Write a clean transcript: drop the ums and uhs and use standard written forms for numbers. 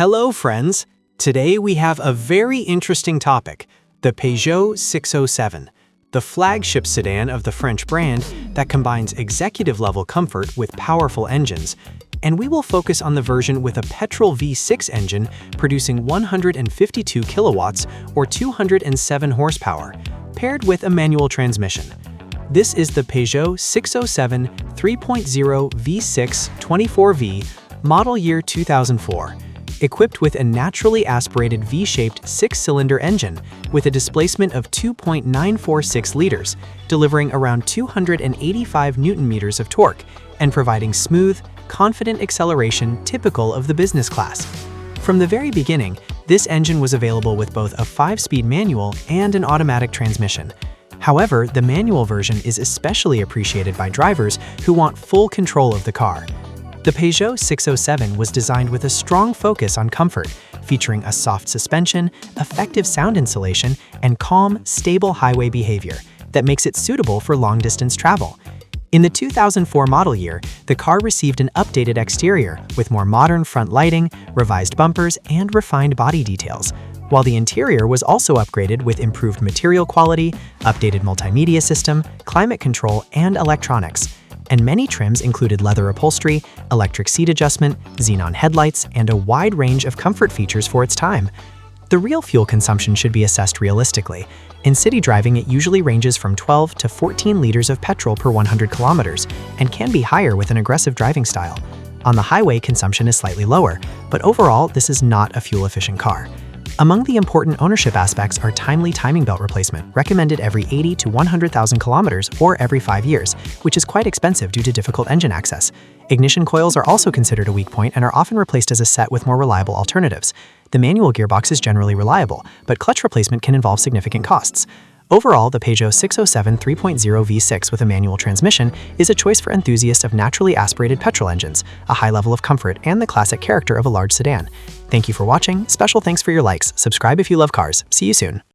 Hello friends! Today we have a very interesting topic, the Peugeot 607, the flagship sedan of the French brand that combines executive-level comfort with powerful engines, and we will focus on the version with a petrol V6 engine producing 152 kilowatts or 207 horsepower, paired with a manual transmission. This is the Peugeot 607 3.0 V6 24V, model year 2004. Equipped with a naturally aspirated V-shaped six-cylinder engine with a displacement of 2.946 liters, delivering around 285 Newton-meters of torque and providing smooth, confident acceleration typical of the business class. From the very beginning, this engine was available with both a 5-speed manual and an automatic transmission. However, the manual version is especially appreciated by drivers who want full control of the car. The Peugeot 607 was designed with a strong focus on comfort, featuring a soft suspension, effective sound insulation, and calm, stable highway behavior that makes it suitable for long-distance travel. In the 2004 model year, the car received an updated exterior with more modern front lighting, revised bumpers, and refined body details, while the interior was also upgraded with improved material quality, updated multimedia system, climate control, and electronics. And many trims included leather upholstery, electric seat adjustment, xenon headlights, and a wide range of comfort features for its time. The real fuel consumption should be assessed realistically. In city driving, it usually ranges from 12 to 14 liters of petrol per 100 kilometers and can be higher with an aggressive driving style. On the highway, consumption is slightly lower, but overall, this is not a fuel-efficient car. Among the important ownership aspects are timely timing belt replacement, recommended every 80 to 100,000 kilometers or every 5 years, which is quite expensive due to difficult engine access. Ignition coils are also considered a weak point and are often replaced as a set with more reliable alternatives. The manual gearbox is generally reliable, but clutch replacement can involve significant costs. Overall, the Peugeot 607 3.0 V6 with a manual transmission is a choice for enthusiasts of naturally aspirated petrol engines, a high level of comfort, and the classic character of a large sedan. Thank you for watching. Special thanks for your likes. Subscribe if you love cars. See you soon.